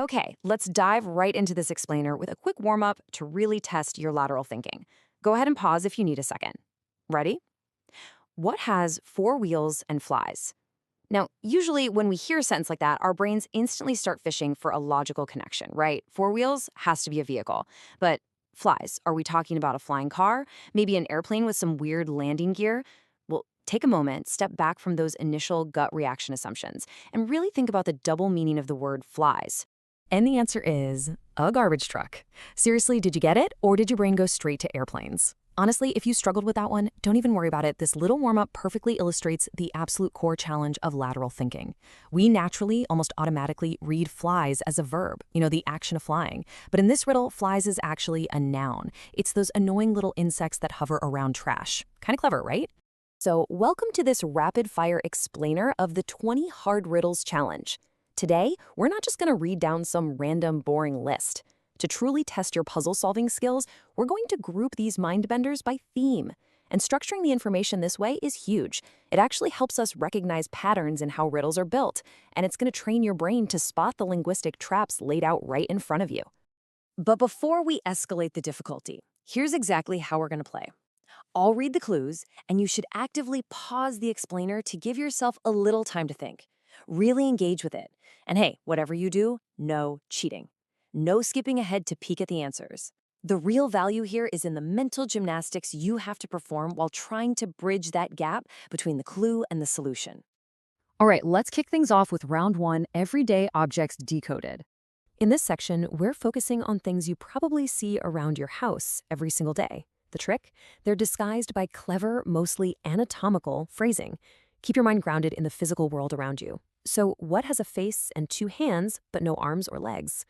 Okay, let's dive right into this explainer with a quick warm-up to really test your lateral thinking. Go ahead and pause if you need a second. Ready? What has four wheels and flies? Now, usually when we hear a sentence like that, our brains instantly start fishing for a logical connection, right? Four wheels has to be a vehicle. But flies, are we talking about a flying car? Maybe an airplane with some weird landing gear? Well, take a moment, step back from those initial gut reaction assumptions, and really think about the double meaning of the word flies. And the answer is a garbage truck. Seriously, did you get it? Or did your brain go straight to airplanes? Honestly, if you struggled with that one, don't even worry about it. This little warm-up perfectly illustrates the absolute core challenge of lateral thinking. We naturally, almost automatically, read flies as a verb, the action of flying. But in this riddle, flies is actually a noun. It's those annoying little insects that hover around trash. Kind of clever, right? So welcome to this rapid-fire explainer of the 20 Hard Riddles Challenge. Today, we're not just going to read down some random, boring list. To truly test your puzzle-solving skills, we're going to group these mind-benders by theme. And structuring the information this way is huge. It actually helps us recognize patterns in how riddles are built, and it's going to train your brain to spot the linguistic traps laid out right in front of you. But before we escalate the difficulty, here's exactly how we're going to play. I'll read the clues, and you should actively pause the explainer to give yourself a little time to think. Really engage with it. And hey, whatever you do, no cheating. No skipping ahead to peek at the answers. The real value here is in the mental gymnastics you have to perform while trying to bridge that gap between the clue and the solution. All right, let's kick things off with round one, everyday objects decoded. In this section, we're focusing on things you probably see around your house every single day. The trick? They're disguised by clever, mostly anatomical phrasing. Keep your mind grounded in the physical world around you. So what has a face and two hands, but no arms or legs?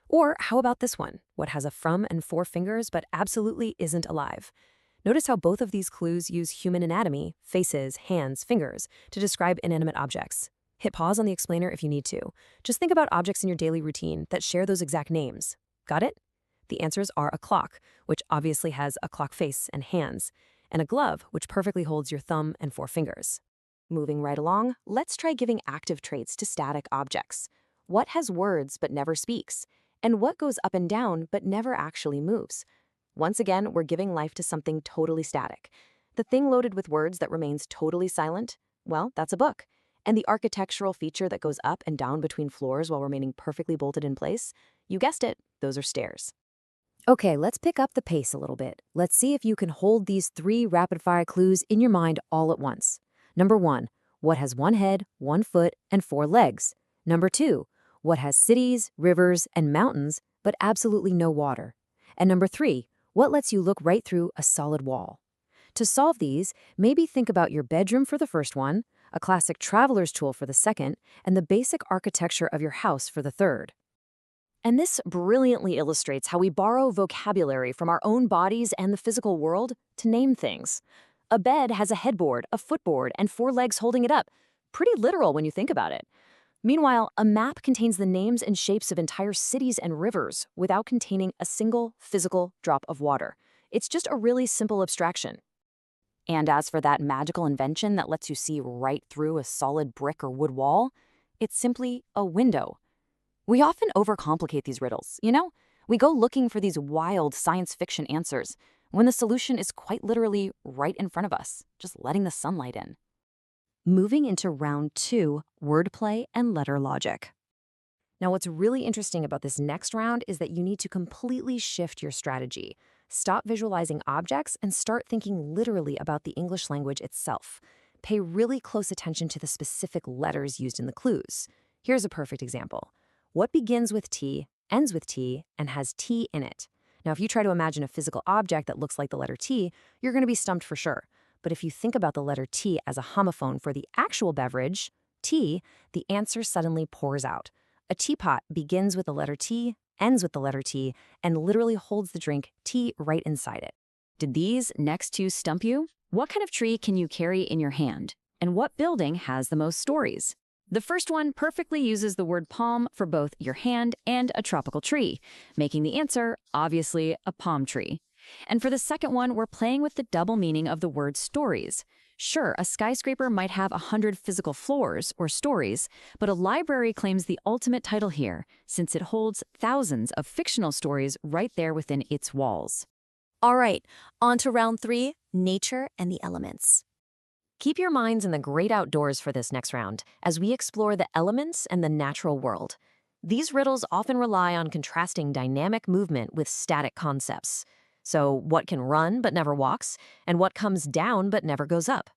Or how about this one? What has a thumb and four fingers, but absolutely isn't alive? Notice how both of these clues use human anatomy, faces, hands, fingers, to describe inanimate objects. Hit pause on the explainer if you need to. Just think about objects in your daily routine that share those exact names. Got it? The answers are a clock, which obviously has a clock face and hands, and a glove, which perfectly holds your thumb and four fingers. Moving right along, let's try giving active traits to static objects. What has words but never speaks? And what goes up and down but never actually moves? Once again, we're giving life to something totally static. The thing loaded with words that remains totally silent, well, that's a book. And the architectural feature that goes up and down between floors while remaining perfectly bolted in place, you guessed it, those are stairs. Okay, let's pick up the pace a little bit. Let's see if you can hold these three rapid-fire clues in your mind all at once. Number 1, what has one head, 1 foot, and 4 legs? Number 2, what has cities, rivers, and mountains, but absolutely no water? And number 3, what lets you look right through a solid wall? To solve these, maybe think about your bedroom for the first one, a classic traveler's tool for the second, and the basic architecture of your house for the third. And this brilliantly illustrates how we borrow vocabulary from our own bodies and the physical world to name things. A bed has a headboard, a footboard, and 4 legs holding it up. Pretty literal when you think about it. Meanwhile, a map contains the names and shapes of entire cities and rivers without containing a single physical drop of water. It's just a really simple abstraction. And as for that magical invention that lets you see right through a solid brick or wood wall, it's simply a window. We often overcomplicate these riddles, We go looking for these wild science fiction answers when the solution is quite literally right in front of us, just letting the sunlight in. Moving into round 2, wordplay and letter logic. Now, what's really interesting about this next round is that you need to completely shift your strategy. Stop visualizing objects and start thinking literally about the English language itself. Pay really close attention to the specific letters used in the clues. Here's a perfect example. What begins with T, ends with T, and has T in it? Now, if you try to imagine a physical object that looks like the letter T, you're going to be stumped for sure. But if you think about the letter T as a homophone for the actual beverage, tea, the answer suddenly pours out. A teapot begins with the letter T, ends with the letter T, and literally holds the drink tea right inside it. Did these next two stump you? What kind of tree can you carry in your hand? And what building has the most stories? The first one perfectly uses the word palm for both your hand and a tropical tree, making the answer, obviously, a palm tree. And for the second one, we're playing with the double meaning of the word stories. Sure, a skyscraper might have 100 physical floors or stories, but a library claims the ultimate title here, since it holds thousands of fictional stories right there within its walls. All right, on to round 3, nature and the elements. Keep your minds in the great outdoors for this next round as we explore the elements and the natural world. These riddles often rely on contrasting dynamic movement with static concepts. So, what can run but never walks, and what comes down but never goes up?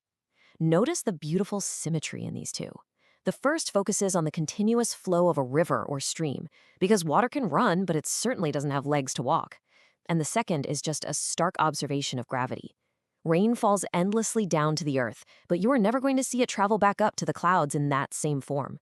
Notice the beautiful symmetry in these two. The first focuses on the continuous flow of a river or stream, because water can run, but it certainly doesn't have legs to walk. And the second is just a stark observation of gravity. Rain falls endlessly down to the earth, but you are never going to see it travel back up to the clouds in that same form.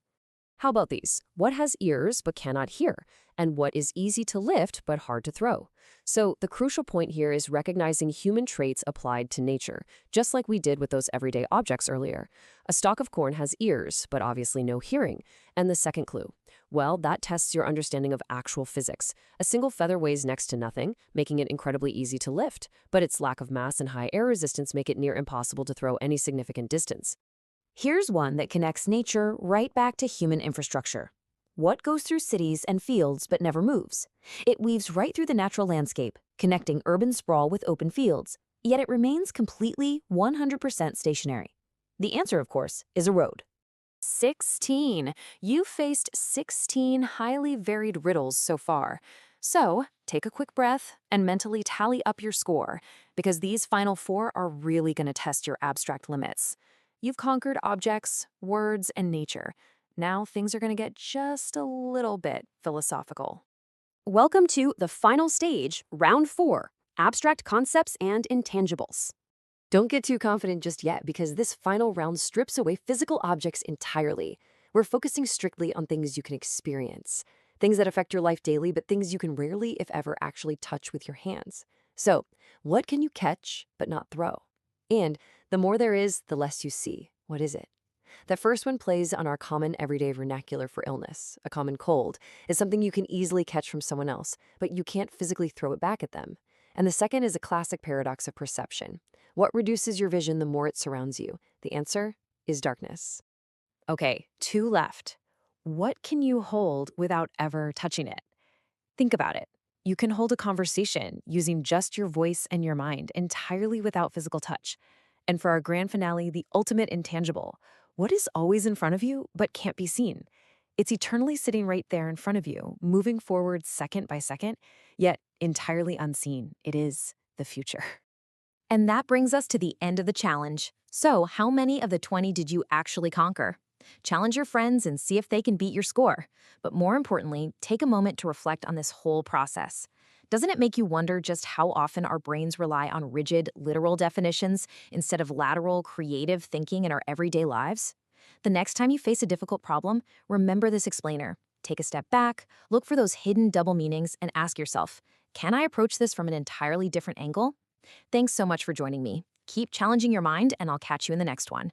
How about these? What has ears but cannot hear? And what is easy to lift but hard to throw? So the crucial point here is recognizing human traits applied to nature, just like we did with those everyday objects earlier. A stalk of corn has ears, but obviously no hearing. And the second clue? Well, that tests your understanding of actual physics. A single feather weighs next to nothing, making it incredibly easy to lift, but its lack of mass and high air resistance make it near impossible to throw any significant distance. Here's one that connects nature right back to human infrastructure. What goes through cities and fields but never moves? It weaves right through the natural landscape, connecting urban sprawl with open fields, yet it remains completely 100% stationary. The answer, of course, is a road. 16. You faced 16 highly varied riddles so far. So, take a quick breath and mentally tally up your score, because these final 4 are really going to test your abstract limits. You've conquered objects, words, and nature. Now things are going to get just a little bit philosophical. Welcome to the final stage, round 4, abstract concepts and intangibles. Don't get too confident just yet, because this final round strips away physical objects entirely. We're focusing strictly on things you can experience, things that affect your life daily, but things you can rarely, if ever, actually touch with your hands. So, what can you catch but not throw? And the more there is, the less you see. What is it? The first one plays on our common everyday vernacular for illness. A common cold is something you can easily catch from someone else, but you can't physically throw it back at them. And the second is a classic paradox of perception. What reduces your vision the more it surrounds you? The answer is darkness. Okay, 2 left. What can you hold without ever touching it? Think about it. You can hold a conversation using just your voice and your mind, entirely without physical touch. And for our grand finale, the ultimate intangible, what is always in front of you but can't be seen? It's eternally sitting right there in front of you, moving forward second by second, yet entirely unseen. It is the future. And that brings us to the end of the challenge. So, how many of the 20 did you actually conquer? Challenge your friends and see if they can beat your score. But more importantly, take a moment to reflect on this whole process. Doesn't it make you wonder just how often our brains rely on rigid, literal definitions instead of lateral, creative thinking in our everyday lives? The next time you face a difficult problem, remember this explainer. Take a step back, look for those hidden double meanings, and ask yourself, can I approach this from an entirely different angle? Thanks so much for joining me. Keep challenging your mind, and I'll catch you in the next one.